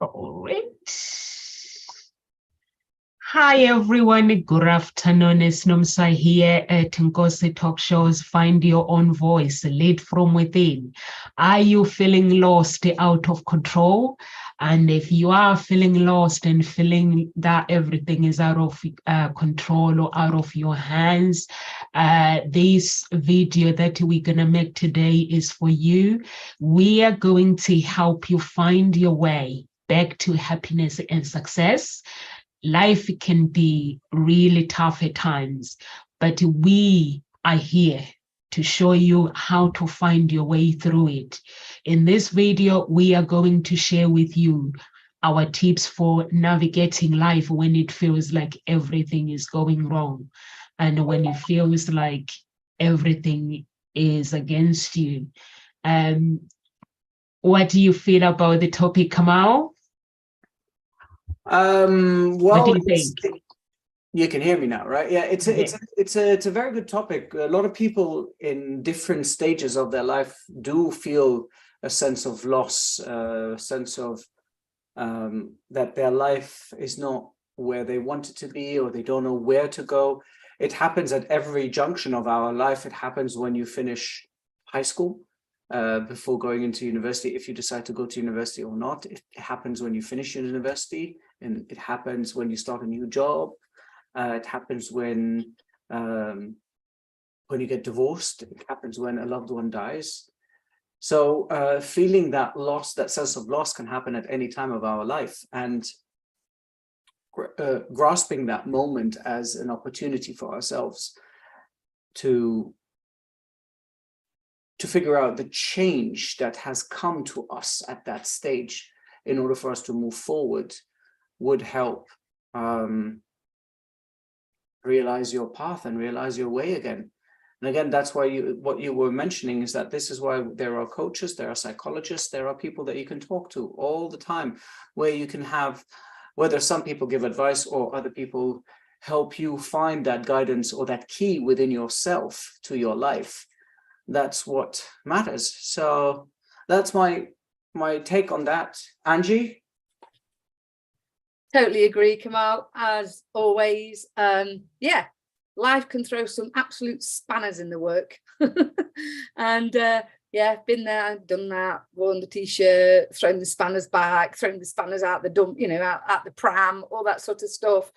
All right. Hi, everyone. Good afternoon. It's Nomsa here at Nkosi Talk Shows. Find your own voice, lead from within. Are you feeling lost, out of control? And if you are feeling lost and feeling that everything is out of control or out of your hands, this video that we're going to make today is for you. We are going to help you find your way back to happiness and success. Life can be really tough at times, but we are here to show you how to find your way through it. In this video, we are going to share with you our tips for navigating life when it feels like everything is going wrong and when it feels like everything is against you. What do you feel about the topic, Kamal? Well, what do you think? You can hear me now, right? Yeah, it's a very good topic. A lot of people in different stages of their life do feel a sense of loss, a sense of that their life is not where they want it to be, or they don't know where to go. It happens at every junction of our life. It happens when you finish high school, before going into university, if you decide to go to university or not. It happens when you finish university, and it happens when you start a new job. It happens when you get divorced. It happens when a loved one dies. So feeling that loss, that sense of loss, can happen at any time of our life, and grasping that moment as an opportunity for ourselves to figure out the change that has come to us at that stage in order for us to move forward would help realize your path and realize your way again. And again, that's why what you were mentioning is that this is why there are coaches, there are psychologists, there are people that you can talk to all the time, where you can have, whether some people give advice or other people help you find that guidance or that key within yourself to your life. That's what matters. So that's my take on that. Angie? Totally agree, Kamal, as always. Yeah, life can throw some absolute spanners in the work. And yeah, been there, done that, worn the t-shirt, thrown the spanners back, thrown the spanners out the dump, out at the pram, all that sort of stuff.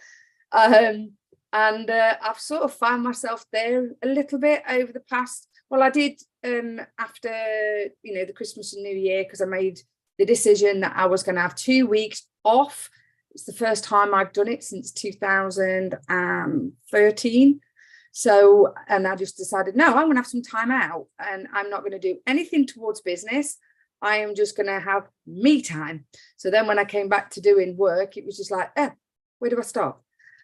And I've sort of found myself there a little bit over the past. Well, I did after, the Christmas and New Year, because I made the decision that I was going to have 2 weeks off. It's the first time I've done it since 2013. So, and I just decided, no, I'm going to have some time out, and I'm not going to do anything towards business. I am just going to have me time. So then when I came back to doing work, it was just like, where do I start?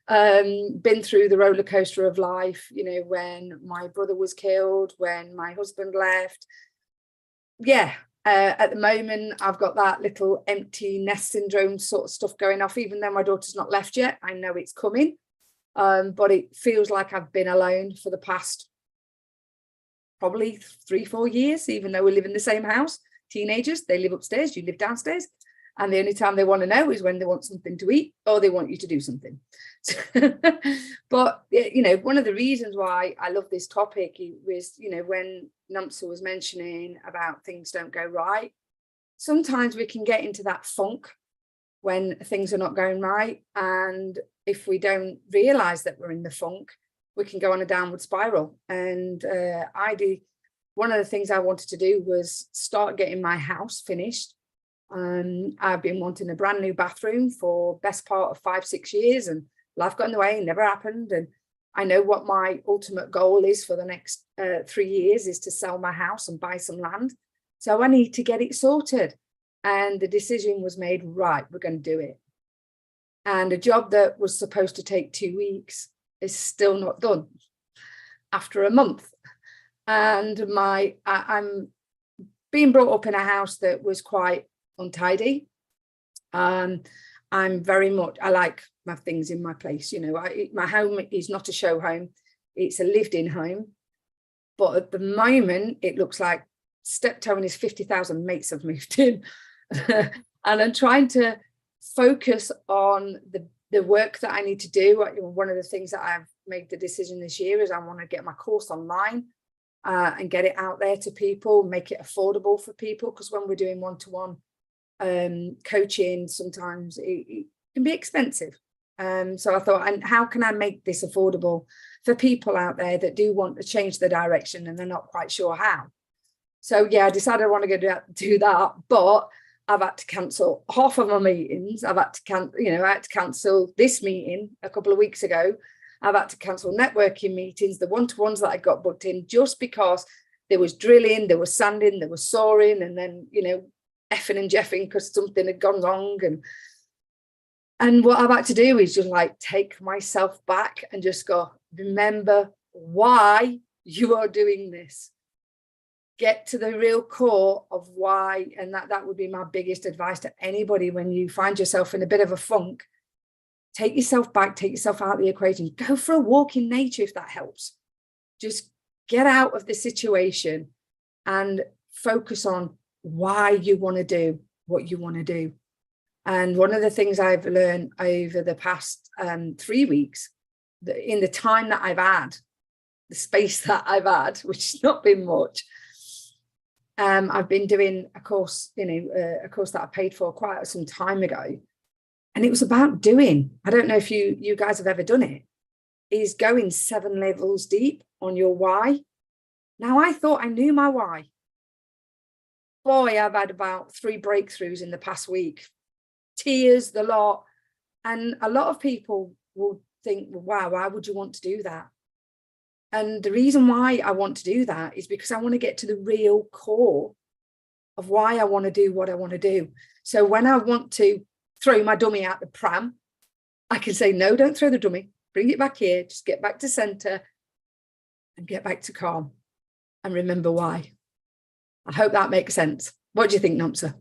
Been through the roller coaster of life, when my brother was killed, when my husband left. Yeah, at the moment, I've got that little empty nest syndrome sort of stuff going off, even though my daughter's not left yet. I know it's coming, but it feels like I've been alone for the past probably 3-4 years, even though we live in the same house. Teenagers, they live upstairs, you live downstairs. And the only time they want to know is when they want something to eat or they want you to do something. But, one of the reasons why I love this topic was, when Nomsa was mentioning about things don't go right, sometimes we can get into that funk when things are not going right. And if we don't realize that we're in the funk, we can go on a downward spiral. And one of the things I wanted to do was start getting my house finished. I've been wanting a brand new bathroom for best part of 5-6 years, and life got in the way and never happened. And I know what my ultimate goal is for the next 3 years is to sell my house and buy some land. So I need to get it sorted. And the decision was made, right, we're going to do it. And a job that was supposed to take 2 weeks is still not done after a month. And I'm being brought up in a house that was quite untidy. I'm very much, I like my things in my place. My home is not a show home, it's a lived-in home. But at the moment, it looks like Steptoe and his 50,000 mates have moved in. And I'm trying to focus on the work that I need to do. One of the things that I've made the decision this year is I want to get my course online and get it out there to people, make it affordable for people, because when we're doing one-to-one coaching, sometimes it can be expensive. So I thought, and how can I make this affordable for people out there that do want to change the direction and they're not quite sure how? So yeah, I decided I want to go do that, but I've had to cancel half of my meetings. I had to cancel this meeting a couple of weeks ago. I've had to cancel networking meetings, the one-to-ones that I got booked in, just because there was drilling, there was sanding, there was sawing, and then, effing and jeffing because something had gone wrong. And what I've had to do is just like take myself back and just go, remember why you are doing this. Get to the real core of why. And that would be my biggest advice to anybody when you find yourself in a bit of a funk. Take yourself back, take yourself out of the equation. Go for a walk in nature if that helps. Just get out of the situation and focus on why you want to do what you want to do. And one of the things I've learned over the past 3 weeks, in the time that I've had, the space that I've had, which has not been much, I've been doing a course, a course that I paid for quite some time ago. And it was about doing, I don't know if you guys have ever done it, is going 7 levels deep on your why. Now, I thought I knew my why. Boy, I've had about 3 breakthroughs in the past week. Tears, the lot. And a lot of people will think, wow, why would you want to do that? And the reason why I want to do that is because I want to get to the real core of why I want to do what I want to do. So when I want to throw my dummy out the pram, I can say, no, don't throw the dummy. Bring it back here. Just get back to center and get back to calm and remember why. I hope that makes sense. What do you think, Namsa?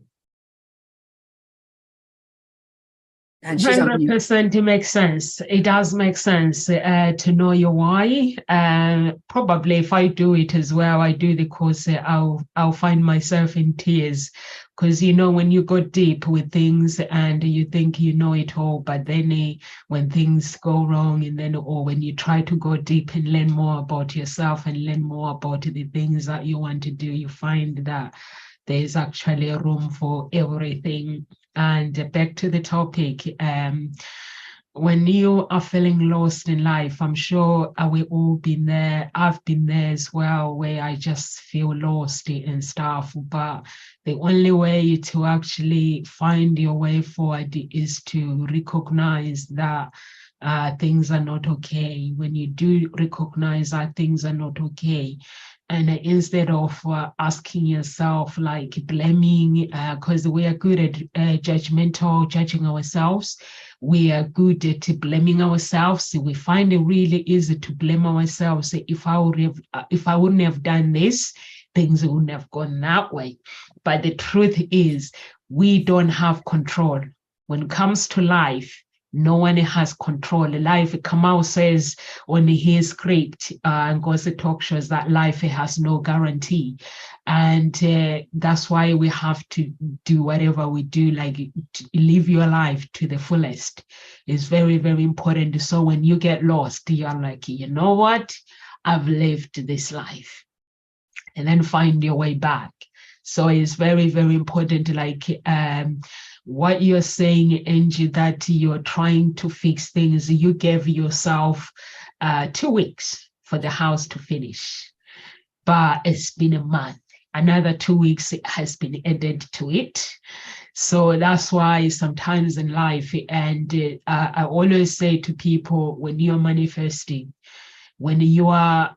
And 100% it makes sense. It does make sense to know your why. Probably if I do it as well, I do the course, I'll find myself in tears, because when you go deep with things and you think you know it all, but then when things go wrong, and then or when you try to go deep and learn more about yourself and learn more about the things that you want to do, you find that there's actually a room for everything. And back to the topic, when you are feeling lost in life, I'm sure we've all been there. I've been there as well, where I just feel lost and stuff. But the only way to actually find your way forward is to recognize that things are not okay. When you do recognize that things are not okay, and instead of asking yourself, like blaming, because we are good at judging ourselves, we are good at blaming ourselves. We find it really easy to blame ourselves. If I wouldn't have done this, things wouldn't have gone that way. But the truth is, we don't have control. When it comes to life, no one has control. Life, Kamau says on his script, and Ngozi Talk shows that life has no guarantee. And that's why we have to do whatever we do, like live your life to the fullest. It's very, very important. So when you get lost, you're like, you know what? I've lived this life. And then find your way back. So it's very, very important, like what you're saying, Angie, that you're trying to fix things. You gave yourself 2 weeks for the house to finish, but it's been a month. Another 2 weeks has been added to it. So that's why sometimes in life, and I always say to people, when you're manifesting, when you are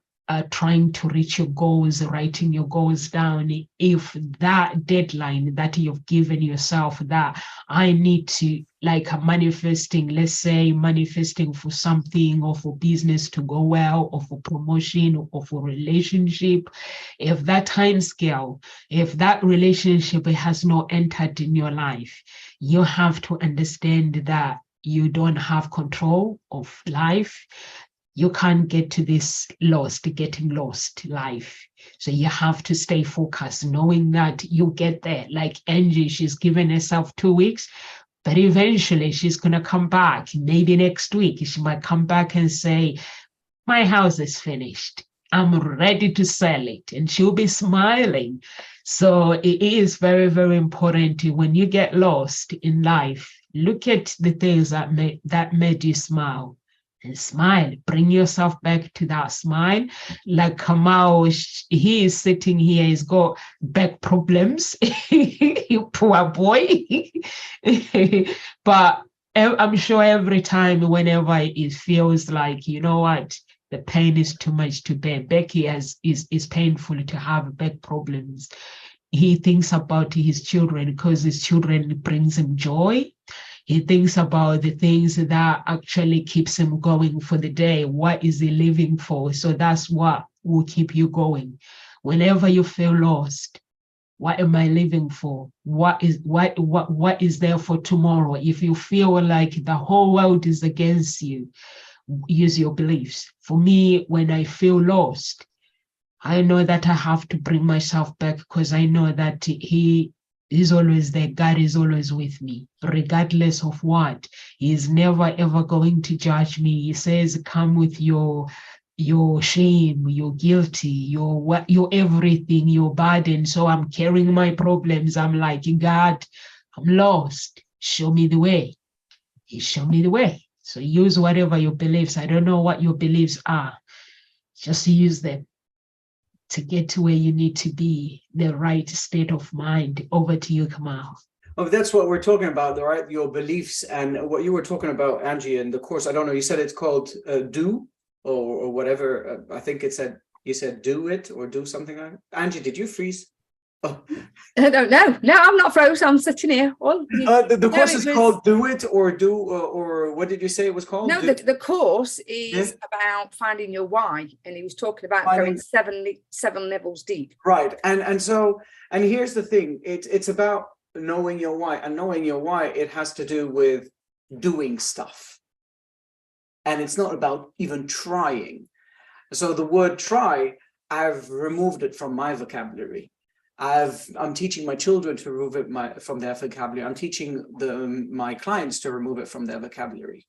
trying to reach your goals, writing your goals down, if that deadline that you've given yourself, that I need to, like manifesting, let's say manifesting for something, or for business to go well, or for promotion, or for relationship, if that time scale, if that relationship has not entered in your life, you have to understand that you don't have control of life. You can't get to this getting lost life. So you have to stay focused, knowing that you get there. Like Angie, she's given herself 2 weeks, But eventually she's going to come back. Maybe next week, she might come back and say, my house is finished. I'm ready to sell it. And she'll be smiling. So it is very, very important when you get lost in life, look at the things that made you smile. And smile, bring yourself back to that smile. Like Kamau, he is sitting here, he's got back problems. Poor boy. But I'm sure every time, whenever it feels like, you know what, the pain is too much to bear. Becky is painful to have back problems. He thinks about his children because his children brings him joy. He thinks about the things that actually keeps him going for the day. What is he living for? So that's what will keep you going. Whenever you feel lost, what am I living for? What is there for tomorrow? If you feel like the whole world is against you, use your beliefs. For me, when I feel lost, I know that I have to bring myself back because I know that He is always there. God is always with me, regardless of what. He is never, ever going to judge me. He says, come with your shame, your guilty, your everything, your burden. So I'm carrying my problems. I'm like, God, I'm lost. Show me the way. He showed me the way. So use whatever your beliefs. I don't know what your beliefs are. Just use them to get to where you need to be, the right state of mind. Over to you, Kamal. Oh, that's what we're talking about, right? Your beliefs and what you were talking about, Angie, in the course. I don't know, you said it's called do or whatever. I think it said, you said do it or do something like that. Angie, did you freeze? Oh. I don't know. No, I'm not frozen. I'm sitting here. The course is called Do It or Do, or what did you say it was called? No, the course is about finding your why, and he was talking about going seven levels deep. Right, and here's the thing: it's about knowing your why, and knowing your why, it has to do with doing stuff, and it's not about even trying. So the word try, I've removed it from my vocabulary. I'm teaching my children to remove it from their vocabulary. I'm teaching my clients to remove it from their vocabulary,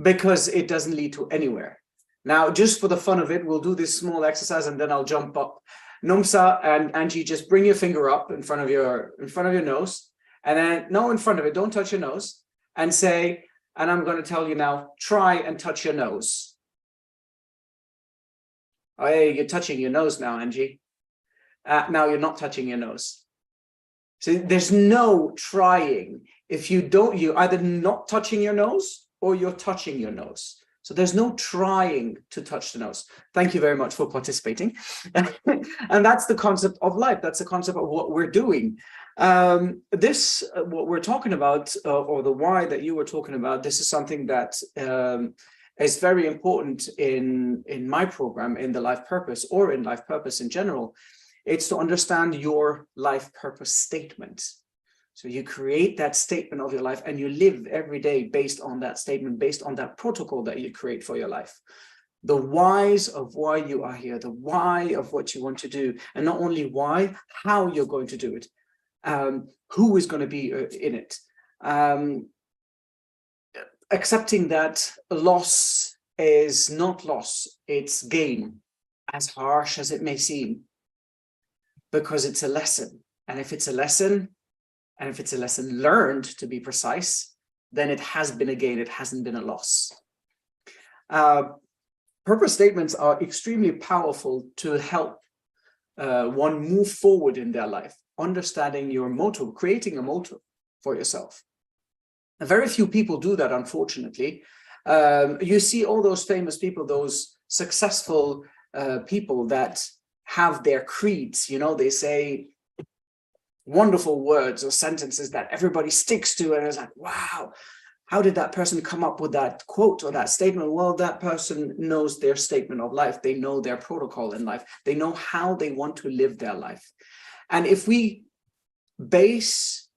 because it doesn't lead to anywhere. Now, just for the fun of it, we'll do this small exercise and then I'll jump up. Nomsa and Angie, just bring your finger up in front of your nose, and then in front of it. Don't touch your nose, and say. And I'm going to tell you now. Try and touch your nose. Oh, hey, you're touching your nose now, Angie. Now you're not touching your nose. So there's no trying. If you don't, you're either not touching your nose or you're touching your nose. So there's no trying to touch the nose. Thank you very much for participating. And that's the concept of life. That's the concept of what we're doing. What we're talking about, or the why that you were talking about, this is something that is very important in my program, in the Life Purpose, or in Life Purpose in general. It's to understand your life purpose statement. So you create that statement of your life and you live every day based on that statement, based on that protocol that you create for your life. The whys of why you are here, the why of what you want to do, and not only why, how you're going to do it, who is going to be in it. Accepting that loss is not loss, it's gain, as harsh as it may seem, because it's a lesson. And if it's a lesson, and if it's a lesson learned, to be precise, then it has been a gain, it hasn't been a loss. Purpose statements are extremely powerful to help one move forward in their life, understanding your motto, creating a motto for yourself. And very few people do that, unfortunately. You see all those famous people, those successful people that have their creeds, they say wonderful words or sentences that everybody sticks to, and it's like, wow, how did that person come up with that quote or that statement? Well, that person knows their statement of life. They know their protocol in life. They know how they want to live their life. And if we base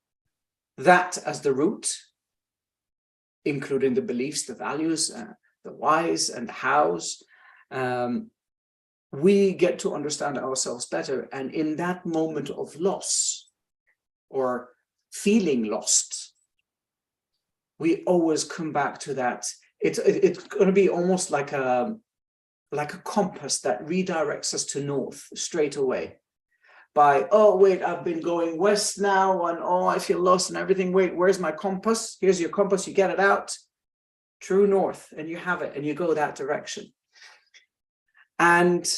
that as the root, including the beliefs, the values, the whys and the hows, we get to understand ourselves better. And in that moment of loss, or feeling lost, we always come back to that. It's going to be almost like a compass that redirects us to north straight away. By, oh, wait, I've been going west now, and oh, I feel lost and everything. Wait, where's my compass? Here's your compass. You get it out, true north, and you have it, and you go that direction. And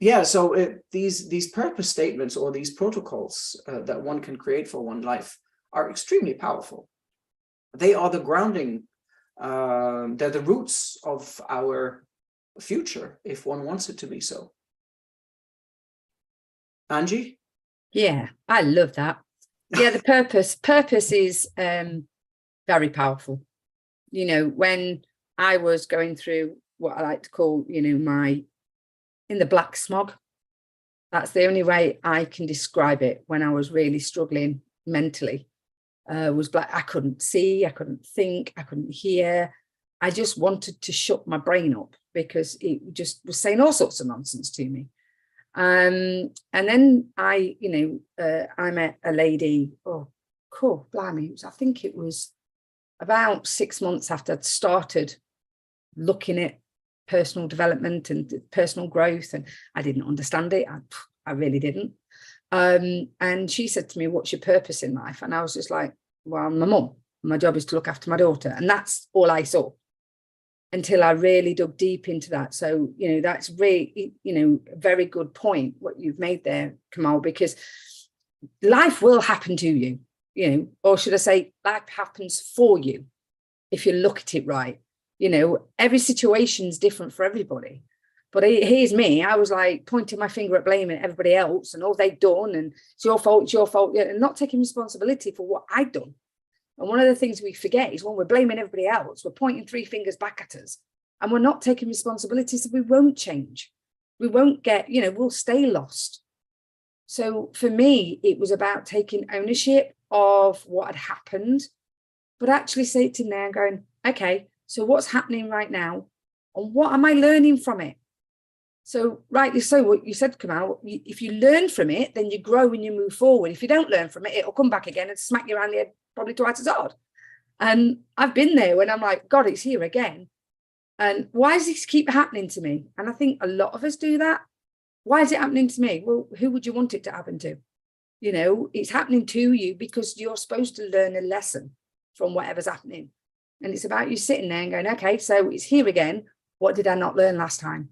yeah, so these purpose statements or these protocols that one can create for one life are extremely powerful. They are the grounding, they're the roots of our future, if one wants it to be so. Angie? Yeah, I love that. Yeah, the purpose is very powerful. You know, when I was going through what I like to call, you know, in the black smog, that's the only way I can describe it. When I was really struggling mentally, was black. I couldn't see, I couldn't think, I couldn't hear. I just wanted to shut my brain up because it just was saying all sorts of nonsense to me. And then I met a lady, oh, cool, blimey, I think it was about 6 months after I'd started looking at personal development and personal growth, and I didn't understand it. I really didn't. And she said to me, what's your purpose in life? And I was just like, well, I'm a mum. My job is to look after my daughter. And that's all I saw until I really dug deep into that. So, you know, that's really, you know, a very good point, what you've made there, Kamal, because life will happen to you, you know, or should I say life happens for you if you look at it right. You know, every situation's different for everybody. But here's me, I was like pointing my finger at blaming everybody else and all they've done, and it's your fault, and not taking responsibility for what I'd done. And one of the things we forget is when we're blaming everybody else, we're pointing 3 fingers back at us and we're not taking responsibility, so we won't change. We won't get, you know, we'll stay lost. So for me, it was about taking ownership of what had happened, but actually sitting there and going, okay, so what's happening right now and what am I learning from it? So rightly so, what you said, Kamal, if you learn from it, then you grow and you move forward. If you don't learn from it, it'll come back again and smack you around the head probably twice as hard. And I've been there when I'm like, God, it's here again. And why does this keep happening to me? And I think a lot of us do that. Why is it happening to me? Well, who would you want it to happen to? You know, it's happening to you because you're supposed to learn a lesson from whatever's happening. And it's about you sitting there and going, okay, so it's here again. What did I not learn last time?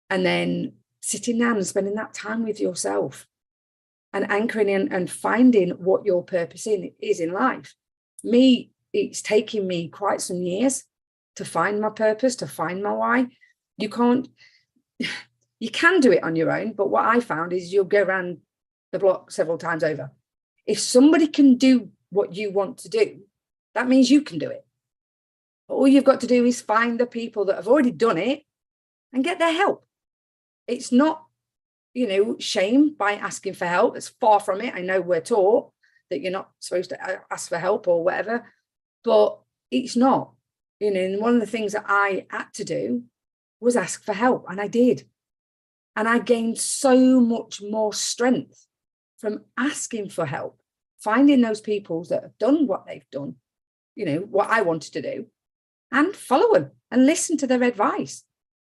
And then sitting down and spending that time with yourself and anchoring in and finding what your purpose is in life. Me, it's taken me quite some years to find my purpose, to find my why. You can do it on your own, but what I found is you'll go around the block several times over. If somebody can do what you want to do, that means you can do it. All you've got to do is find the people that have already done it and get their help. It's not, you know, shame by asking for help. It's far from it. I know we're taught that you're not supposed to ask for help or whatever, but it's not. You know, and one of the things that I had to do was ask for help, and I did. And I gained so much more strength from asking for help, finding those people that have done what they've done, you know, what I wanted to do, and follow them and listen to their advice.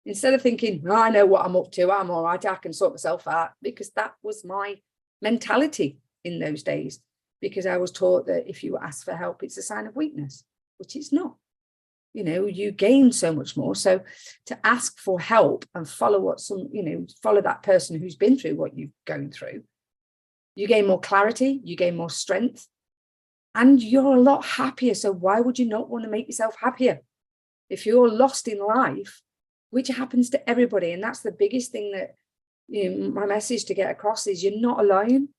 Instead of thinking, oh, I know what I'm up to, I'm all right, I can sort myself out, because that was my mentality in those days, because I was taught that if you ask for help, it's a sign of weakness, which it's not. You know, you gain so much more. So to ask for help and follow follow that person who's been through what you've gone through, you gain more clarity, you gain more strength, and you're a lot happier. So why would you not want to make yourself happier? If you're lost in life, which happens to everybody, and that's the biggest thing that, you know, my message to get across is you're not alone.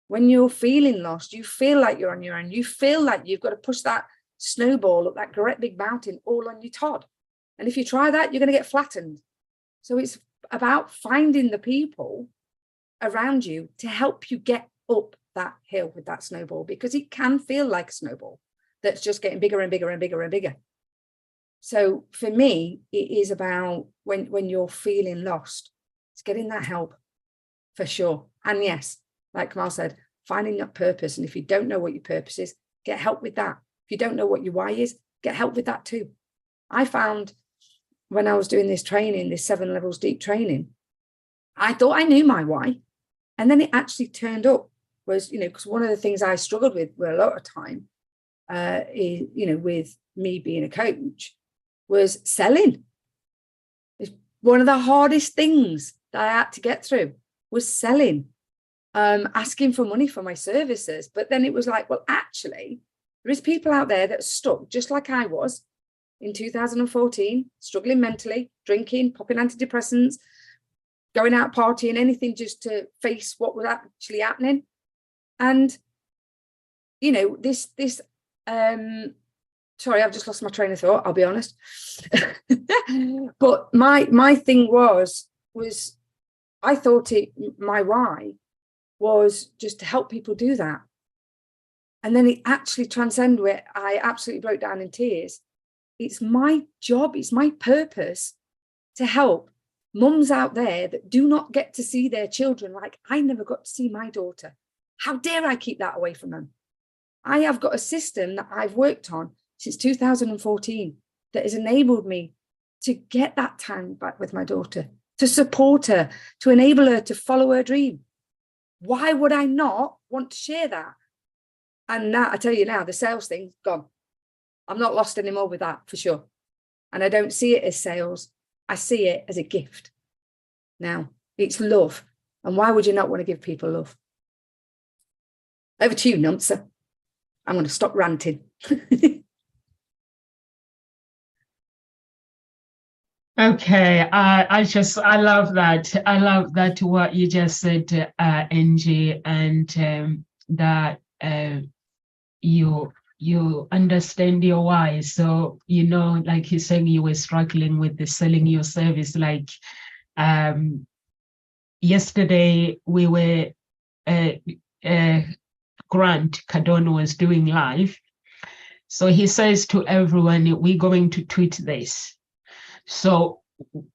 When you're feeling lost, you feel like you're on your own. You feel like you've got to push that snowball up that great big mountain all on your Todd. And if you try that, you're going to get flattened. So it's about finding the people around you to help you get up that hill with that snowball, because it can feel like a snowball that's just getting bigger and bigger and bigger and bigger. So for me, it is about when you're feeling lost, it's getting that help for sure. And yes, like Kamal said, finding that purpose. And if you don't know what your purpose is, get help with that. If you don't know what your why is, get help with that too. I found when I was doing this training, this 7 levels deep training, I thought I knew my why. And then it actually turned up was, because one of the things I struggled with a lot of time is, with me being a coach, was selling. It's one of the hardest things that I had to get through was selling, asking for money for my services. But then it was like, well, actually, there is people out there that are stuck just like I was in 2014, struggling mentally, drinking, popping antidepressants, going out partying, anything just to face what was actually happening. And, sorry, I've just lost my train of thought, I'll be honest. But my thing was I thought my why was just to help people do that. And then it actually transcended where I absolutely broke down in tears. It's my job, it's my purpose to help mums out there that do not get to see their children like I never got to see my daughter. How dare I keep that away from them? I have got a system that I've worked on since 2014 that has enabled me to get that time back with my daughter, to support her, to enable her to follow her dream. Why would I not want to share that? And now, I tell you now, the sales thing's gone. I'm not lost anymore with that, for sure. And I don't see it as sales. I see it as a gift. Now, it's love. And why would you not want to give people love? Over to you, Numsa. I'm going to stop ranting. Okay, I love that. I love that what you just said, Angie, and that you understand your why. So, like he's saying, you were struggling with the selling your service. Like yesterday, we were Grant Cardone was doing live. So he says to everyone, we're going to tweet this. So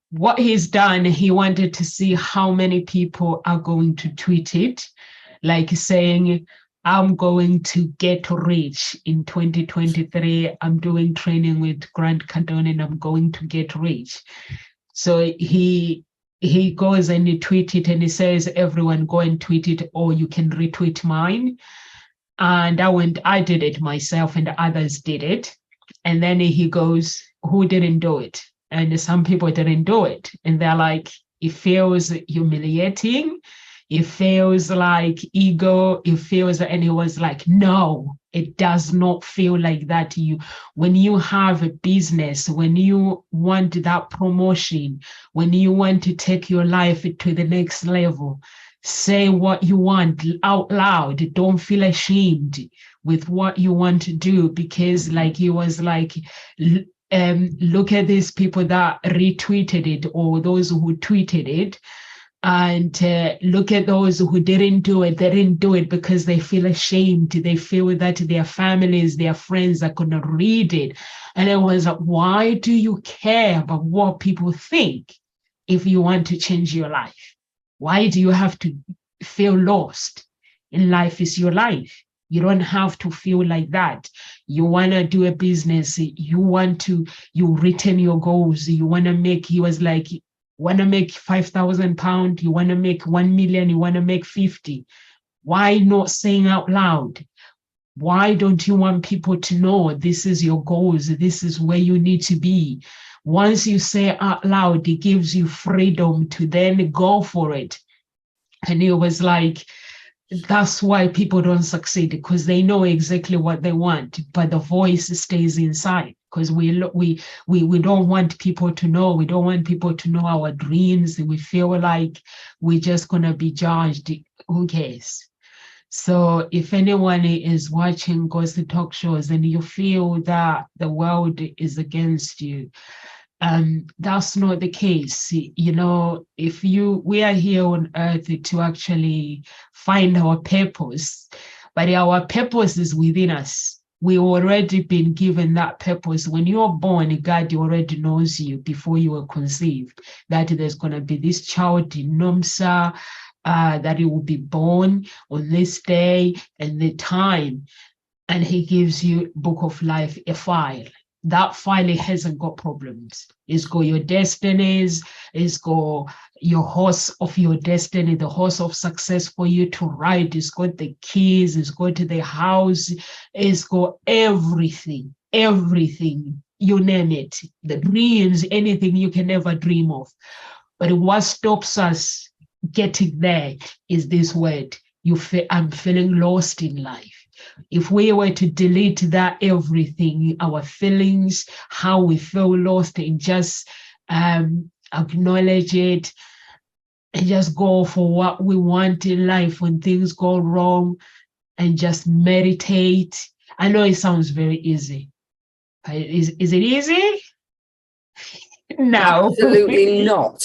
what he's done, he wanted to see how many people are going to tweet it, like saying, I'm going to get rich in 2023. I'm doing training with Grant Cardone and I'm going to get rich. So he goes and he tweets it and he says, everyone go and tweet it, or you can retweet mine. And I did it myself and others did it. And then he goes, who didn't do it? And some people didn't do it. And they're like, it feels humiliating. It feels like ego. It feels, and he was like, no, it does not feel like that. When you have a business, when you want that promotion, when you want to take your life to the next level, say what you want out loud. Don't feel ashamed with what you want to do, because like he was like, look at these people that retweeted it or those who tweeted it, and look at those who didn't do it. They didn't do it because they feel ashamed. They feel that their families, their friends are going to read it. And it was like, why do you care about what people think if you want to change your life? Why do you have to feel lost? In life is your life. You don't have to feel like that. You want to do a business. You return your goals. You want to make, he was like, want to make £5,000. You want to make 1 million. You want to make 50. Why not saying out loud? Why don't you want people to know this is your goals? This is where you need to be. Once you say out loud, it gives you freedom to then go for it. And it was like, that's why people don't succeed, because they know exactly what they want, but the voice stays inside, because we don't want people to know. We don't want people to know our dreams. We feel like we're just going to be judged. Who cares? So if anyone is watching Ghost Talk Shows and you feel that the world is against you, that's not the case. If we are here on earth to actually find our purpose, but our purpose is within us. We already been given that purpose. When you're born, God already knows you before you were conceived, that there's going to be this child in Nomsa, that you will be born on this day and the time, and he gives you book of life, a file. That file, it hasn't got problems. It's got your destinies, it's got your horse of your destiny, the horse of success for you to ride. It's got the keys, it's got the house, it's got everything, you name it, the dreams, anything you can ever dream of. But what stops us getting there is this word, I'm feeling lost in life. If we were to delete that everything, our feelings, how we feel lost, and just acknowledge it and just go for what we want in life when things go wrong, and just meditate. I know it sounds very easy. Is it easy? No. Absolutely not.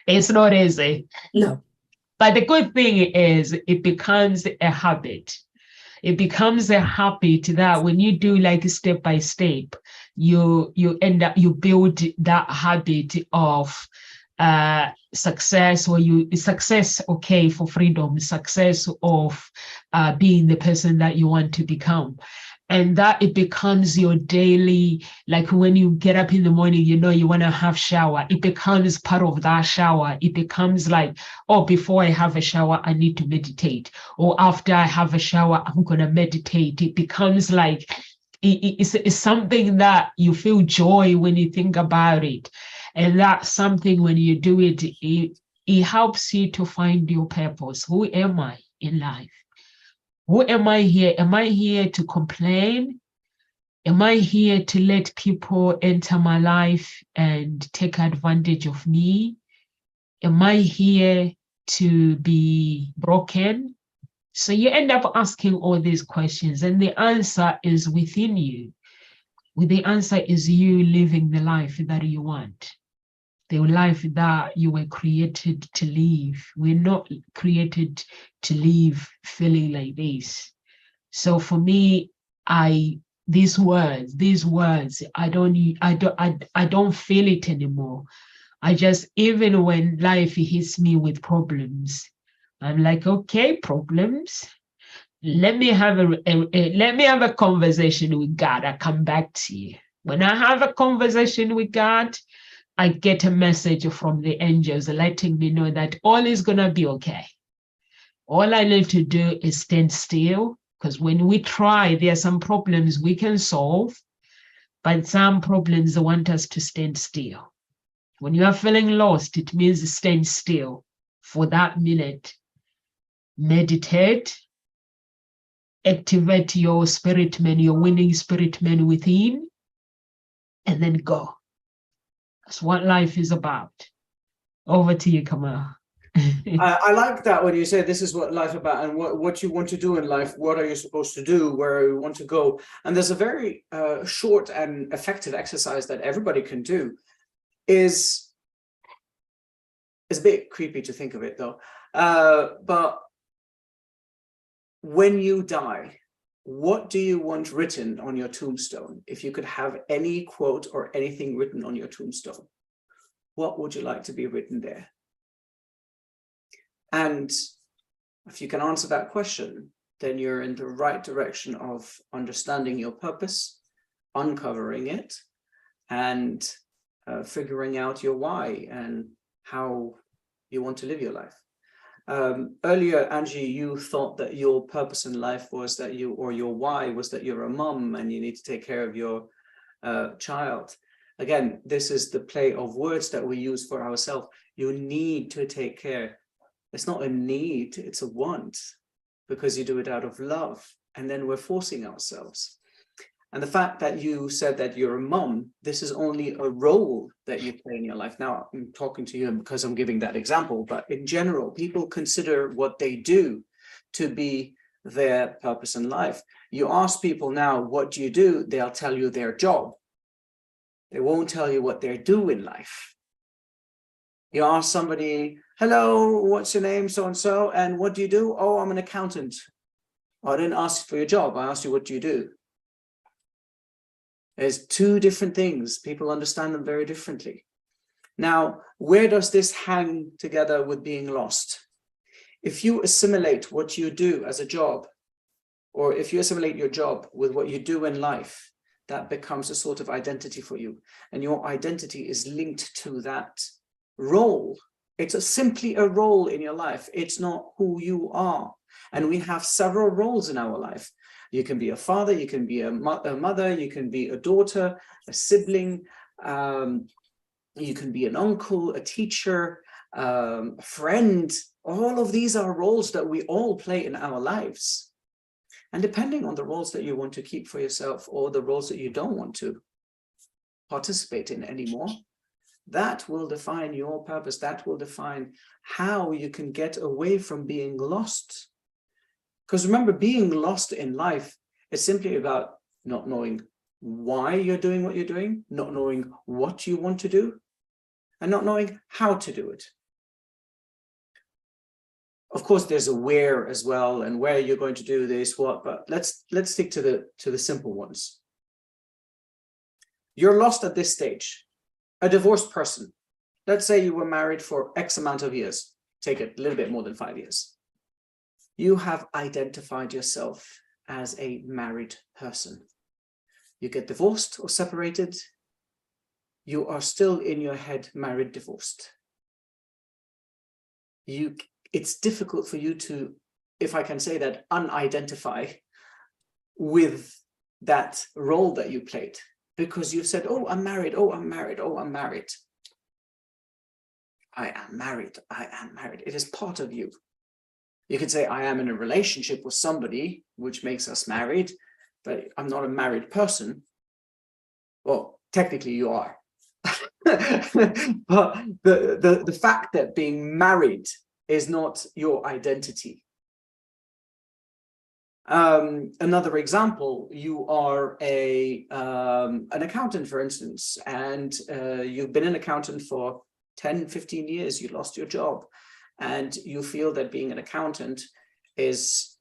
It's not easy. No. But the good thing is it becomes a habit. It becomes a habit that when you do like step by step, you build that habit of success, or success, okay, for freedom, success of being the person that you want to become. And that it becomes your daily, like when you get up in the morning, you know you want to have shower. It becomes part of that shower. It becomes like, oh, before I have a shower, I need to meditate. Or after I have a shower, I'm going to meditate. It becomes like, it's something that you feel joy when you think about it. And that's something when you do it, it helps you to find your purpose. Who am I in life? Who am I here? Am I here to complain? Am I here to let people enter my life and take advantage of me? Am I here to be broken? So you end up asking all these questions, and the answer is within you. The answer is you living the life that you want, the life that you were created to live. We're not created to live feeling like this. So for me, these words, I don't feel it anymore. I just, even when life hits me with problems, I'm like, okay, problems. Let me have a conversation with God. I come back to you. When I have a conversation with God, I get a message from the angels letting me know that all is going to be okay. All I need to do is stand still, because when we try, there are some problems we can solve, but some problems want us to stand still. When you are feeling lost, it means stand still for that minute. Meditate, activate your spirit man, your winning spirit man within, and then go. That's what life is about. Over to you, Kamal. I like that when you say this is what life about, and what you want to do in life. What are you supposed to do? Where you want to go? And there's a very short and effective exercise that everybody can do. It's a bit creepy to think of it though. But when you die, what do you want written on your tombstone? If you could have any quote or anything written on your tombstone, what would you like to be written there? And if you can answer that question, then you're in the right direction of understanding your purpose, uncovering it, and figuring out your why and how you want to live your life. Earlier, Angie, you thought that your purpose in life was that you, or your why was that you're a mum and you need to take care of your child. Again, this is the play of words that we use for ourselves. You need to take care. It's not a need, it's a want, because you do it out of love, and then we're forcing ourselves. And the fact that you said that you're a mum, this is only a role that you play in your life. Now, I'm talking to you because I'm giving that example, but in general, people consider what they do to be their purpose in life. You ask people now, what do you do? They'll tell you their job. They won't tell you what they do in life. You ask somebody, hello, what's your name, so-and-so, and what do you do? Oh, I'm an accountant. I didn't ask for your job. I asked you, what do you do? There's two different things. People understand them very differently. Now, where does this hang together with being lost? If you assimilate what you do as a job, or if you assimilate your job with what you do in life, that becomes a sort of identity for you. And your identity is linked to that role. It's simply a role in your life. It's not who you are. And we have several roles in our life. You can be a father, you can be a mother, you can be a daughter, a sibling, you can be an uncle, a teacher, a friend. All of these are roles that we all play in our lives. And depending on the roles that you want to keep for yourself or the roles that you don't want to participate in anymore, that will define your purpose. That will define how you can get away from being lost. Because remember, being lost in life is simply about not knowing why you're doing what you're doing, not knowing what you want to do, and not knowing how to do it. Of course, there's a where as well, and where you're going to do this, what, but let's stick to the simple ones. You're lost at this stage. A divorced person. Let's say you were married for X amount of years. Take it a little bit more than 5 years. You have identified yourself as a married person. You get divorced or separated. You are still in your head married, divorced. It's difficult for you to, if I can say that, unidentify with that role that you played, because you've said, oh, I'm married, oh, I'm married, oh, I'm married. I am married, I am married. It is part of you. You could say, I am in a relationship with somebody, which makes us married, but I'm not a married person. Well, technically you are. But the fact that being married is not your identity. Another example, you are an accountant, for instance, and you've been an accountant for 10, 15 years, you lost your job, and you feel that being an accountant is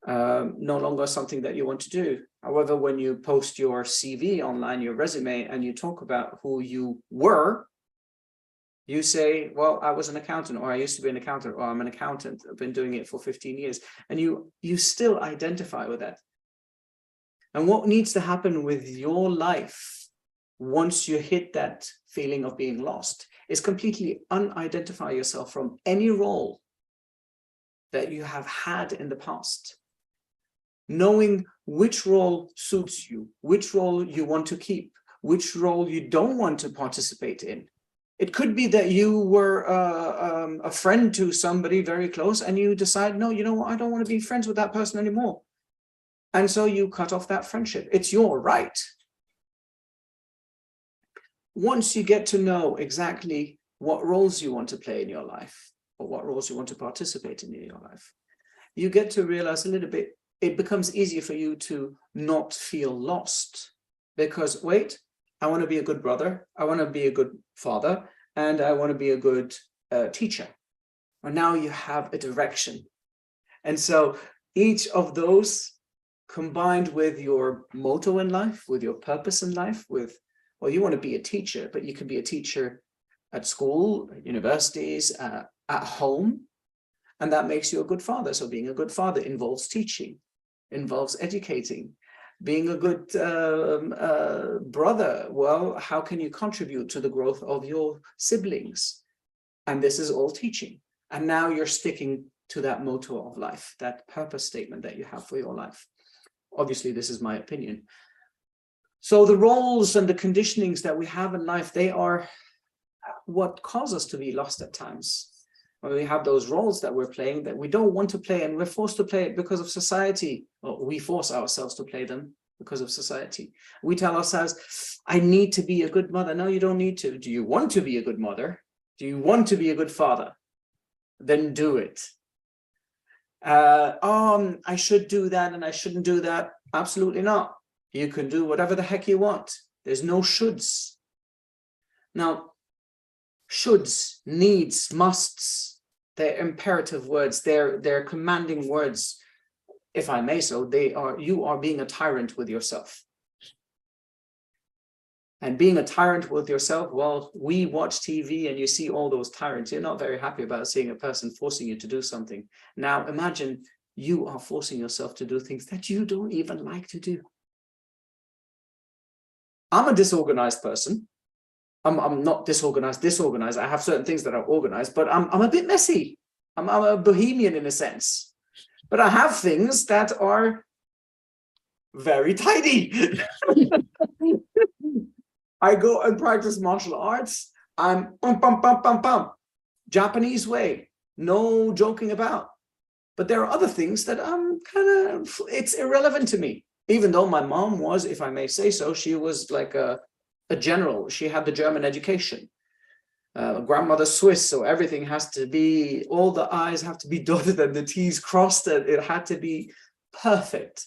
no longer something that you want to do. However, when you post your CV online, your resume, and you talk about who you were, you say, well, I was an accountant, or I used to be an accountant, or I'm an accountant. I've been doing it for 15 years. And you still identify with that. And what needs to happen with your life once you hit that feeling of being lost is completely unidentify yourself from any role that you have had in the past. Knowing which role suits you, which role you want to keep, which role you don't want to participate in. It could be that you were a friend to somebody very close and you decide, no, you know what, I don't want to be friends with that person anymore. And so you cut off that friendship. It's your right. Once you get to know exactly what roles you want to play in your life or what roles you want to participate in your life, you get to realize a little bit, it becomes easier for you to not feel lost. Because wait, I want to be a good brother, I want to be a good father, and I want to be a good teacher. Well, now you have a direction. And so each of those combined with your motto in life, with your purpose in life, with, well, you want to be a teacher, but you can be a teacher at school, at universities, at home, and that makes you a good father. So being a good father involves teaching, involves educating. Being a good brother, well, how can you contribute to the growth of your siblings? And this is all teaching. And now you're sticking to that motto of life, that purpose statement that you have for your life. Obviously, this is my opinion. So the roles and the conditionings that we have in life, they are what cause us to be lost at times. When we have those roles that we're playing that we don't want to play, and we're forced to play it because of society, or we force ourselves to play them because of society. We tell ourselves, I need to be a good mother. No, you don't need to. Do you want to be a good mother? Do you want to be a good father? Then do it. I should do that and I shouldn't do that. Absolutely not. You can do whatever the heck you want. There's no shoulds. Now, shoulds, needs, musts, they're imperative words, they're commanding words, if I may so. You are being a tyrant with yourself. And being a tyrant with yourself, well, we watch TV and you see all those tyrants. You're not very happy about seeing a person forcing you to do something. Now imagine you are forcing yourself to do things that you don't even like to do. I'm a disorganized person. I'm not disorganized. I have certain things that are organized, but I'm a bit messy. I'm a bohemian in a sense. But I have things that are very tidy. I go and practice martial arts. I'm Japanese way, no joking about. But there are other things that I'm it's irrelevant to me. Even though my mom was, if I may say so, she was like a general. She had the German education. Grandmother Swiss, so everything has to be, all the I's have to be dotted and the T's crossed, and it had to be perfect.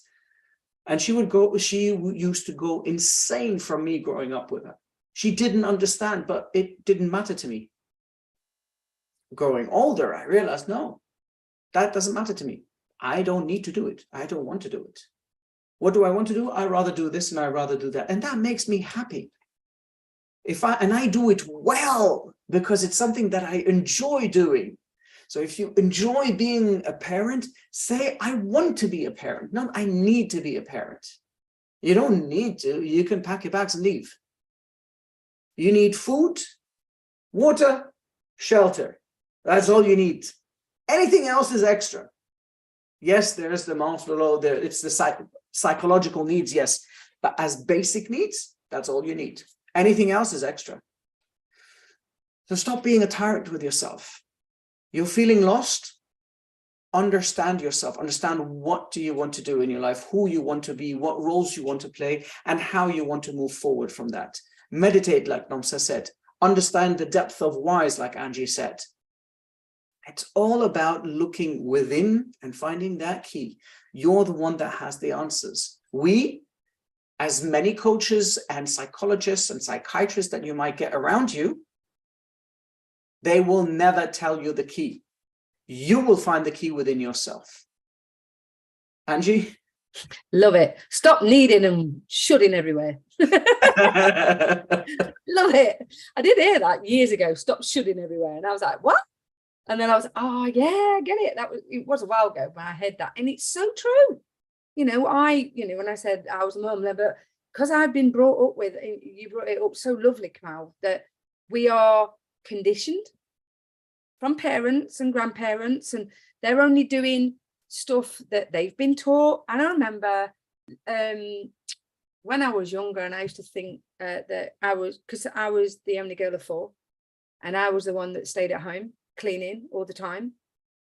And she used to go insane from me growing up with her. She didn't understand, but it didn't matter to me. Growing older, I realized, no, that doesn't matter to me. I don't need to do it. I don't want to do it. What do I want to do? I rather do this and I rather do that. And that makes me happy. And I do it well because it's something that I enjoy doing. So if you enjoy being a parent, say, I want to be a parent, not I need to be a parent. You don't need to. You can pack your bags and leave. You need food, water, shelter. That's all you need. Anything else is extra. Yes, there's the Maslow, it's the psychological needs, yes. But as basic needs, that's all you need. Anything else is extra. So stop being a tyrant with yourself. You're feeling lost? Understand yourself. Understand what do you want to do in your life, who you want to be, what roles you want to play, and how you want to move forward from that. Meditate, like Nomsa said. Understand the depth of whys, like Angie said. It's all about looking within and finding that key. You're the one that has the answers. We, as many coaches and psychologists and psychiatrists that you might get around you, they will never tell you the key. You will find the key within yourself. Angie? Love it. Stop needing and shutting everywhere. Love it. I did hear that years ago. Stop shutting everywhere. And I was like, what? And then I was, oh yeah, I get it. It was a while ago when I heard that. And it's so true. When I said I was a mum, but because I've been brought up with, you brought it up so lovely, Kamal, that we are conditioned from parents and grandparents, and they're only doing stuff that they've been taught. And I remember when I was younger, and I used to think that because I was the only girl of 4, and I was the one that stayed at home cleaning all the time.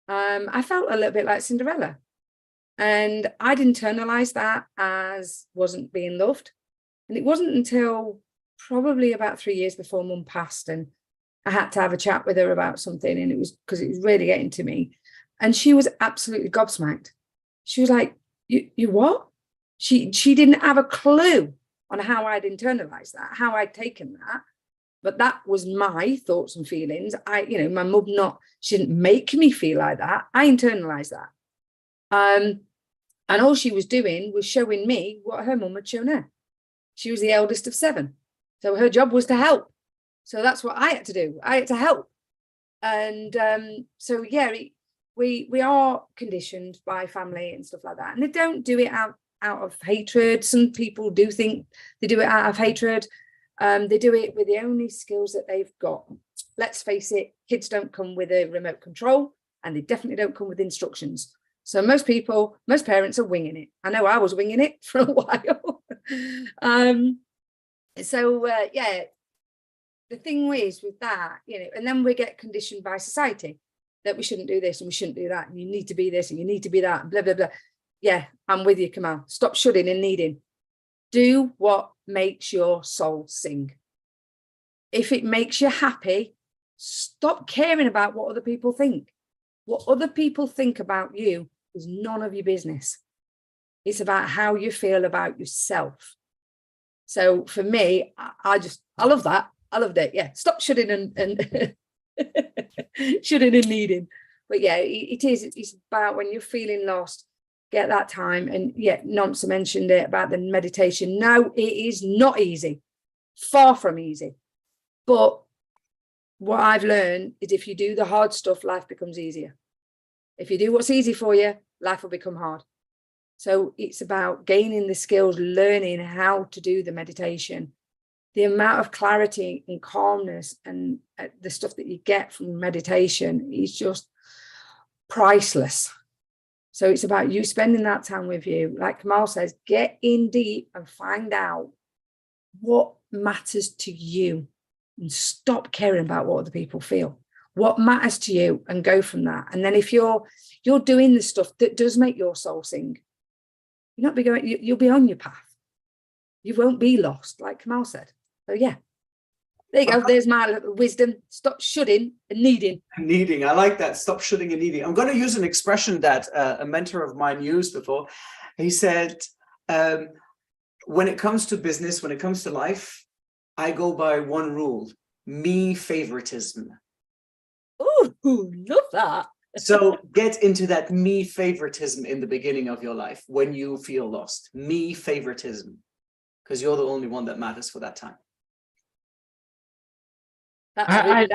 I felt a little bit like Cinderella. And I'd internalize that as wasn't being loved. And it wasn't until probably about 3 years before Mum passed, and I had to have a chat with her about something, and it was because it was really getting to me. And she was absolutely gobsmacked. She was like, you what? She didn't have a clue on how I'd internalized that, how I'd taken that. But that was my thoughts and feelings. My mum she didn't make me feel like that. I internalized that. And all she was doing was showing me what her mum had shown her. She was the eldest of 7. So her job was to help. So that's what I had to do. I had to help. And so, yeah, we are conditioned by family and stuff like that. And they don't do it out of hatred. Some people do think they do it out of hatred. They do it with the only skills that they've got. Let's face it, kids don't come with a remote control, and they definitely don't come with instructions. So most parents are winging it. I know I was winging it for a while. Yeah, the thing is with that, and then we get conditioned by society that we shouldn't do this and we shouldn't do that. And you need to be this and you need to be that, and blah, blah, blah. Yeah, I'm with you, Kamal. Stop shutting and needing. Do what makes your soul sing. If it makes you happy, stop caring about what other people think. What other people think about you is none of your business. It's about how you feel about yourself. So for me, I love that. I loved it. Yeah. Stop shutting and shutting and needing. But yeah, it's about when you're feeling lost, get that time. And yeah, Nomsa mentioned it about the meditation. No, it is not easy. Far from easy. But what I've learned is if you do the hard stuff, life becomes easier. If you do what's easy for you, life will become hard. So it's about gaining the skills, learning how to do the meditation. The amount of clarity and calmness and the stuff that you get from meditation is just priceless. So it's about you spending that time with you. Like Kamal says, get in deep and find out what matters to you and stop caring about what other people feel. What matters to you, and go from that. And then if you're doing the stuff that does make your soul sing, you'll be on your path. You won't be lost, like Kamal said. So yeah, there you go. There's my little wisdom. Stop shoulding and needing. Needing. I like that. Stop shoulding and needing. I'm going to use an expression that a mentor of mine used before. He said, when it comes to business, when it comes to life, I go by one rule: me favoritism. Oh, love that. So get into that me favoritism in the beginning of your life when you feel lost. Me favoritism, because you're the only one that matters for that time. I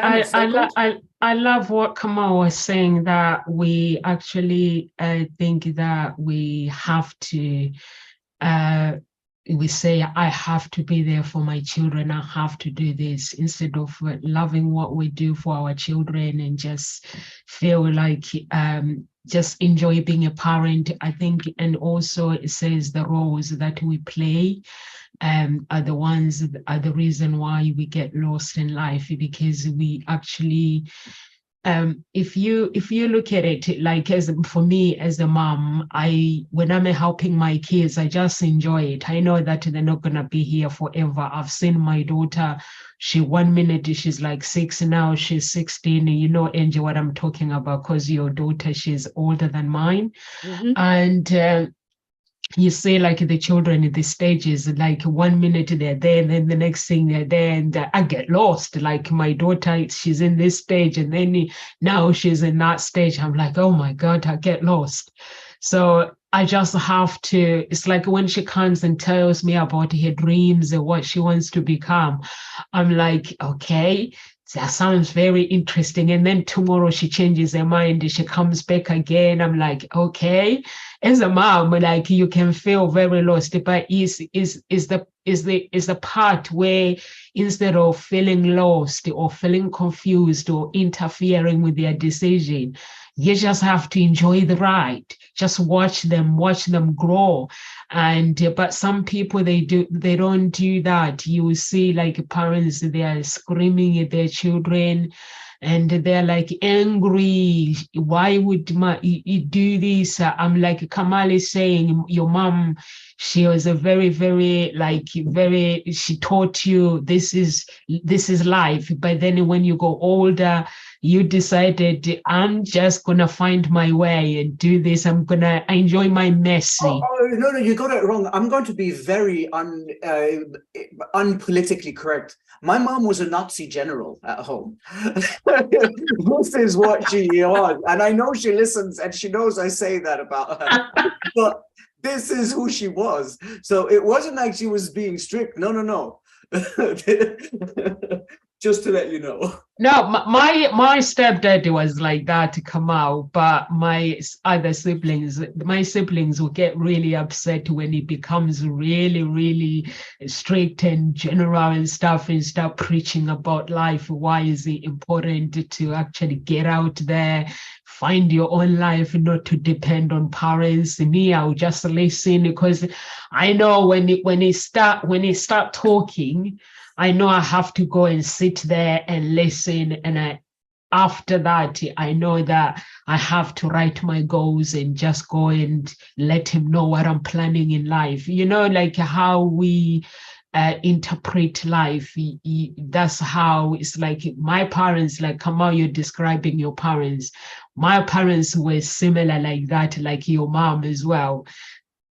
love what Kamal was saying, that we actually think that we have to we say, I have to be there for my children, I have to do this, instead of loving what we do for our children and just feel like just enjoy being a parent. I think, and also it says the roles that we play are the reason why we get lost in life, because we actually if you look at it, like, as for me as a mom, when I'm helping my kids, I just enjoy it. I know that they're not gonna be here forever. I've seen my daughter, one minute she's like 6, now she's 16. You know, Angie, what I'm talking about, because your daughter, she's older than mine. Mm-hmm. And you see, like, the children in the stages, like 1 minute they're there, and then the next thing they're there, and I get lost. Like my daughter, she's in this stage, and then now she's in that stage. I'm like, oh my God, I get lost. So I just have to, it's like when she comes and tells me about her dreams and what she wants to become, I'm like, okay, that sounds very interesting. And then tomorrow she changes her mind, she comes back again. I'm like, okay. As a mom, like, you can feel very lost, but is the part where, instead of feeling lost or feeling confused or interfering with their decision, you just have to enjoy the ride. Just watch them grow. And but some people, they don't do that. You see, like, parents, they are screaming at their children, and they're like angry. Why would you do this? I'm like, Kamal is saying, your mom, she was a very, very, she taught you this is life. But then when you go older, you decided, I'm just gonna find my way and do this. I'm gonna enjoy my messy. No, you got it wrong. I'm going to be very unpolitically correct. My mom was a Nazi general at home. This is what she was. And I know she listens and she knows I say that about her. But this is who she was. So it wasn't like she was being strict. No. Just to let you know. No, my stepdad was like that to come out, but my siblings will get really upset when he becomes really, really strict and general and stuff, and start preaching about life. Why is it important to actually get out there, find your own life, not to depend on parents? Me, I'll just listen, because I know when he start talking, I know I have to go and sit there and listen. And after that, I know that I have to write my goals and just go and let him know what I'm planning in life. You know, like how we interpret life. That's how it's like my parents, like Kamal, you're describing your parents. My parents were similar like that, like your mom as well.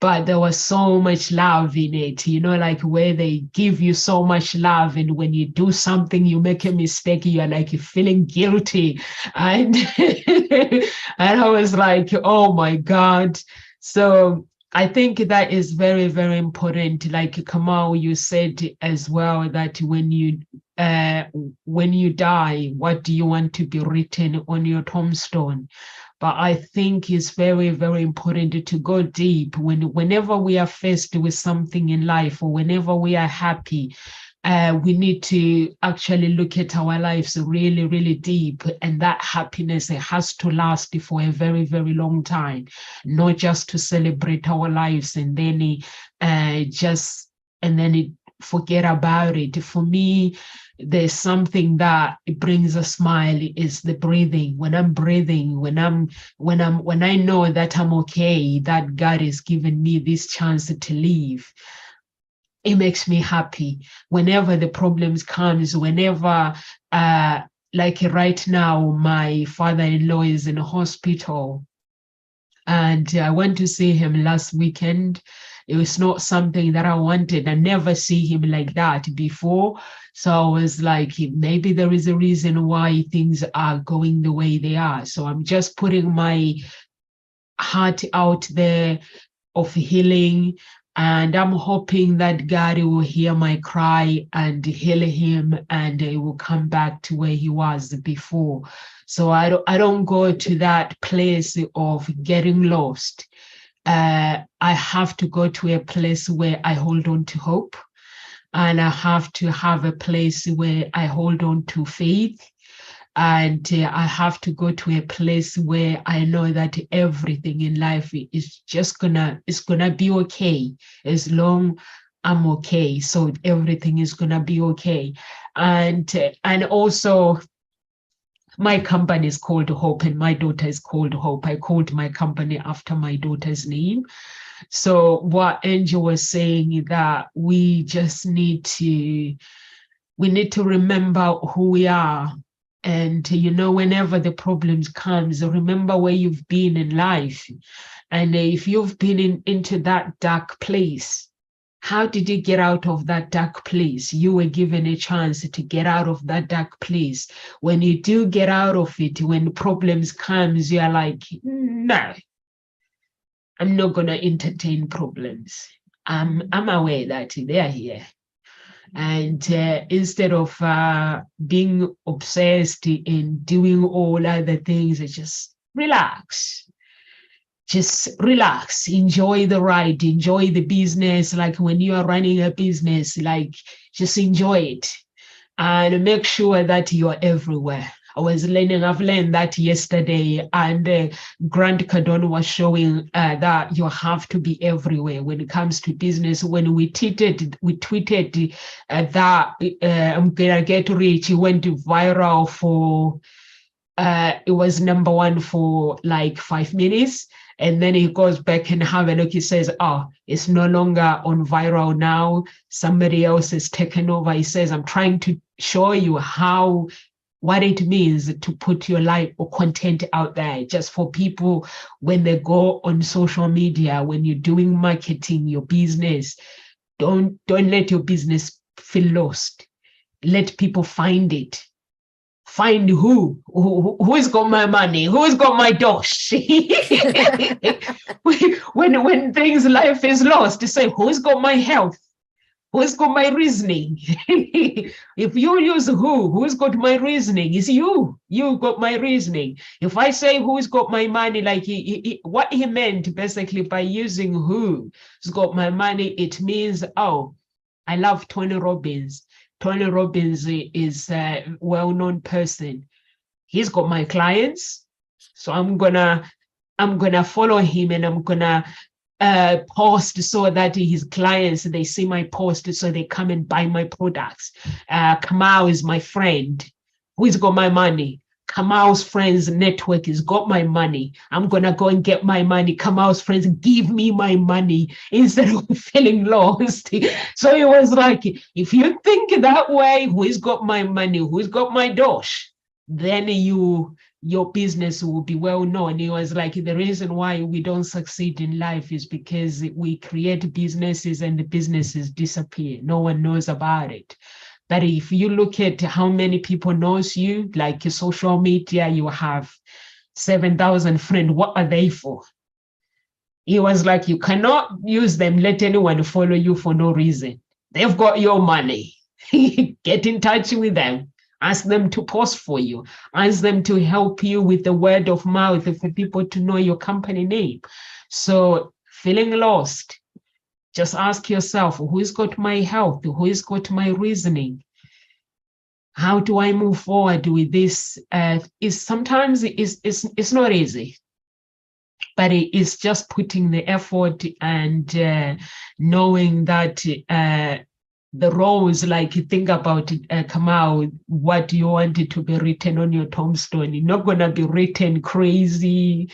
But there was so much love in it, you know, like where they give you so much love. And when you do something, you make a mistake, you're like feeling guilty. And, and I was like, oh my God. So I think that is very, very important. Like Kamal, you said as well that when you die, what do you want to be written on your tombstone? But I think it's very, very important to go deep whenever we are faced with something in life, or whenever we are happy. We need to actually look at our lives really, really deep, and that happiness, it has to last for a very, very long time, not just to celebrate our lives and then forget about it. For me, there's something that brings a smile is the breathing. When I'm breathing, when I know that I'm okay, that God has given me this chance to live, it makes me happy. Whenever the problems comes, whenever like right now, my father-in-law is in a hospital, and I went to see him last weekend. It was not something that I wanted. I never see him like that before. So I was like, maybe there is a reason why things are going the way they are. So I'm just putting my heart out there of healing. And I'm hoping that God will hear my cry and heal him, and he will come back to where he was before. So I don't go to that place of getting lost. I have to go to a place where I hold on to hope, and I have to have a place where I hold on to faith. And I have to go to a place where I know that everything in life is just gonna be okay as long I'm okay. So everything is gonna be okay. And also, my company is called Hope, and my daughter is called Hope. I called my company after my daughter's name. So what Angel was saying is that we just need to remember who we are. And, whenever the problems comes, remember where you've been in life. And if you've been into that dark place, how did you get out of that dark place? You were given a chance to get out of that dark place. When you do get out of it, when problems comes, you're like, no, I'm not going to entertain problems. I'm aware that they are here. And instead of being obsessed in doing all other things, just relax. Just relax, enjoy the ride, enjoy the business. Like when you are running a business, like just enjoy it and make sure that you're everywhere. I've learned that yesterday, and Grant Cardone was showing that you have to be everywhere when it comes to business. When we tweeted that I'm gonna get rich, it went viral for, it was number one for like 5 minutes. And then he goes back and have a look. He says, oh, it's no longer on viral now. Somebody else has taken over. He says, I'm trying to show you what it means to put your life or content out there, just for people when they go on social media, when you're doing marketing, your business, don't let your business feel lost. Let people find it. Find who's got my money, who's got my dosh. when things, life is lost, to say, who's got my health? Who's got my reasoning? If you use who's got my reasoning? It's you. You got my reasoning. If I say who's got my money, like what he meant basically by using who's got my money, it means, oh, I love Tony Robbins. Tony Robbins is a well-known person. He's got my clients. So I'm gonna follow him, and I'm gonna post so that his clients, they see my post so they come and buy my products. Kamal is my friend. Who's got my money? Kamal's friends network has got my money. I'm gonna go and get my money. Kamal's friends give me my money instead of feeling lost. So it was like, if you think that way, who's got my money, who's got my dosh, then your business will be well known. It was like, the reason why we don't succeed in life is because we create businesses and the businesses disappear. No one knows about it. But if you look at how many people knows you, like social media, you have 7,000 friends. What are they for? He was like, you cannot use them, let anyone follow you for no reason. They've got your money. Get in touch with them. Ask them to post for you. Ask them to help you with the word of mouth for people to know your company name. So feeling lost, just ask yourself, who's got my health? Who's got my reasoning? How do I move forward with this? Sometimes it's not easy, but it is just putting the effort and knowing that the roles, like you think about it, Kamau, what you wanted to be written on your tombstone, you're not going to be written crazy,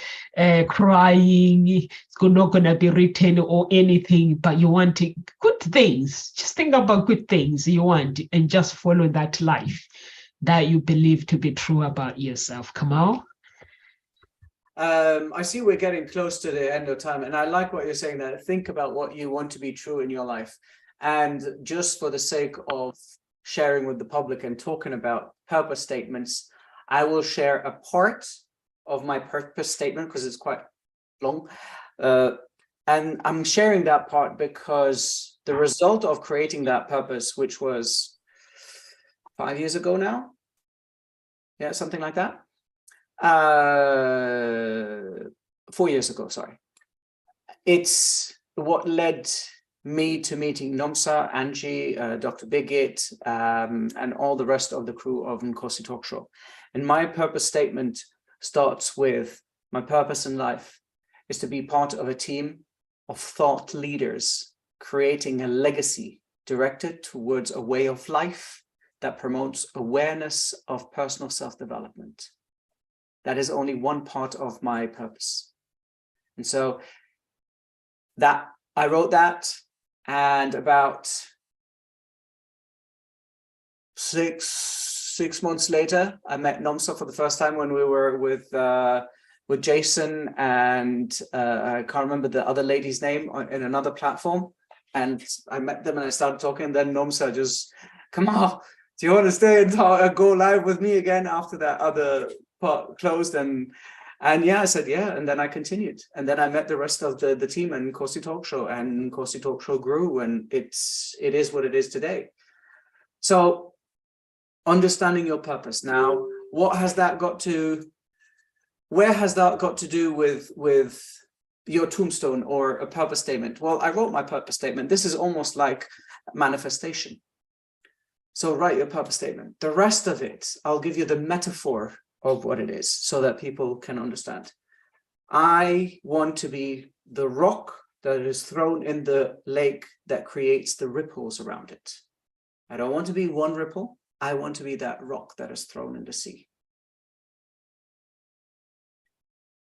crying, it's not going to be written or anything, but you want good things. Just think about good things you want and just follow that life that you believe to be true about yourself. Kamau? I see we're getting close to the end of time, and I like what you're saying there. Think about what you want to be true in your life. And just for the sake of sharing with the public and talking about purpose statements, I will share a part of my purpose statement because it's quite long. And I'm sharing that part because the result of creating that purpose, which was 5 years ago now, yeah, something like that. 4 years ago, sorry. It's what led me to meeting Nomsa, Angie, Dr. Bigit, and all the rest of the crew of Nkosi Talk Show. And my purpose statement starts with, my purpose in life is to be part of a team of thought leaders, creating a legacy directed towards a way of life that promotes awareness of personal self-development. That is only one part of my purpose. And so that I wrote that, and about six months later, I met Nomsa for the first time when we were with Jason and I can't remember the other lady's name in another platform. And I met them and I started talking, and then Nomsa just, come on, do you want to stay and go live with me again after that other part closed? And yeah, I said, yeah. And then I continued. And then I met the rest of the team and Nkosi Talk Show, and Nkosi Talk Show grew, and it is what it is today. So understanding your purpose. Now, where has that got to do with your tombstone or a purpose statement? Well, I wrote my purpose statement. This is almost like manifestation. So write your purpose statement. The rest of it, I'll give you the metaphor of what it is so that people can understand. I want to be the rock that is thrown in the lake that creates the ripples around it. I don't want to be one ripple. I want to be that rock that is thrown in the sea.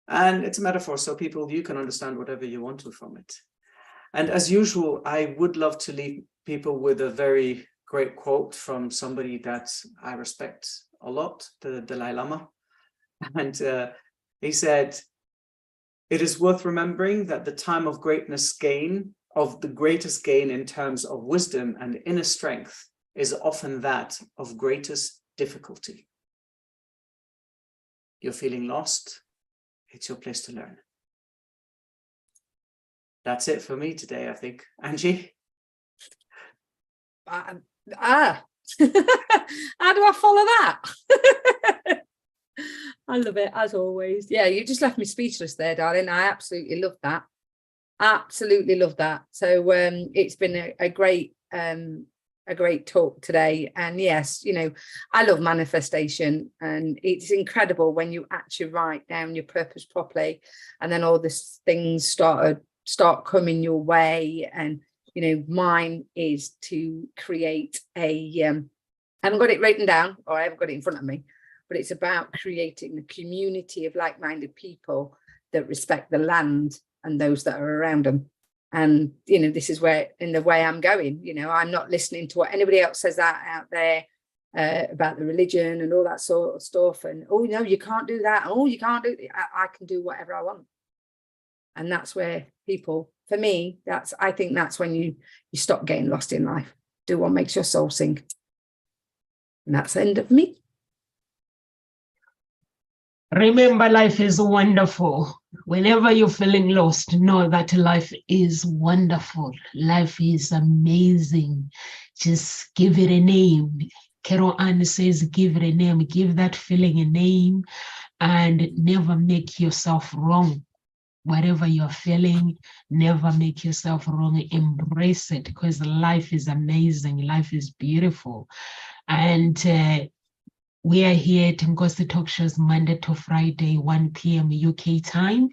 And it's a metaphor, so people, you can understand whatever you want to from it. And as usual, I would love to leave people with a very great quote from somebody that I respect a lot, the Dalai Lama. And he said, it is worth remembering that the time of the greatest gain in terms of wisdom and inner strength is often that of greatest difficulty. You're feeling lost? It's your place to learn. That's it for me today, I think. Angie? How do I follow that? I love it, as always. Yeah, you just left me speechless there, darling. I absolutely love that. Absolutely love that. So it's been a great talk today. And yes, you know, I love manifestation, and it's incredible when you actually write down your purpose properly, and then all these things start coming your way. And you know, mine is to create I haven't got it written down, or I haven't got it in front of me, but it's about creating a community of like-minded people that respect the land and those that are around them. And, you know, this is where, in the way I'm going, you know, I'm not listening to what anybody else says out there about the religion and all that sort of stuff. And, oh, no, you can't do that. Oh, you can't do it. I can do whatever I want. And that's where people, for me, I think that's when you stop getting lost in life. Do what makes your soul sing. And that's the end of me. Remember, life is wonderful. Whenever you're feeling lost, know that life is wonderful. Life is amazing. Just give it a name. Carol Ann says, give it a name. Give that feeling a name and never make yourself wrong. Whatever you're feeling, never make yourself wrong. Embrace it, because life is amazing. Life is beautiful. And we are here at Nkosi Talk Shows Monday to Friday, 1 p.m. UK time.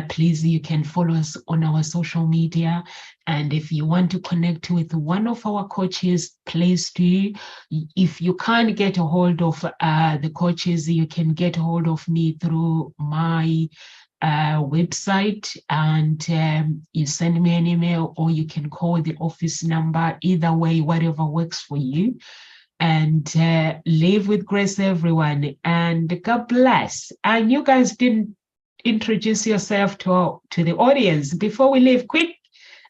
Please, you can follow us on our social media. And if you want to connect with one of our coaches, please do. If you can't get a hold of the coaches, you can get a hold of me through my website, and you send me an email, or you can call the office number. Either way, whatever works for you. And live with grace, everyone, and God bless. And you guys didn't introduce yourself to the audience before we leave. Quick,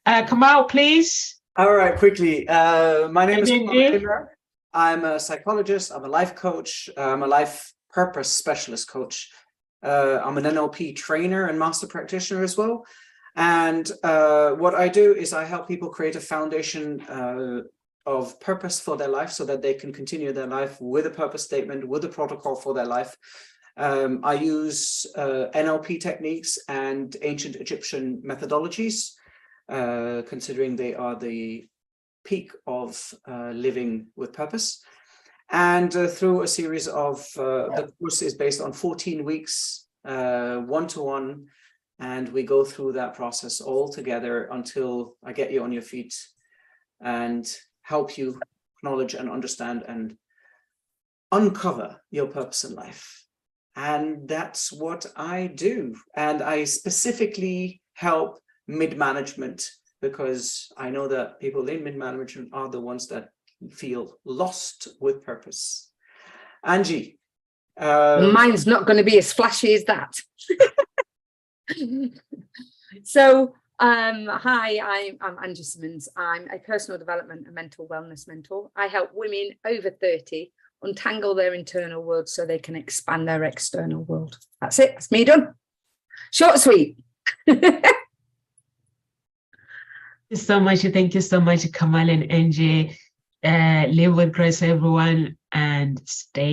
Kamal, please. All right, quickly. My name is Kamal Timmer. I'm a psychologist. I'm a life coach. I'm a life purpose specialist coach. I'm an NLP trainer and master practitioner as well. And what I do is I help people create a foundation of purpose for their life, so that they can continue their life with a purpose statement, with a protocol for their life. I use NLP techniques and ancient Egyptian methodologies, considering they are the peak of living with purpose. And through a series of, the course is based on 14 weeks, one-to-one, and we go through that process all together until I get you on your feet and help you acknowledge and understand and uncover your purpose in life. And that's what I do. And I specifically help mid-management, because I know that people in mid-management are the ones that feel lost with purpose. Angie. Mine's not going to be as flashy as that. So, hi, I'm Angie Simmons. I'm a personal development and mental wellness mentor. I help women over 30 untangle their internal world so they can expand their external world. That's it. That's me done. Short, sweet. Thank you so much. Thank you so much, Kamal and Angie. Live with grace, everyone, and stay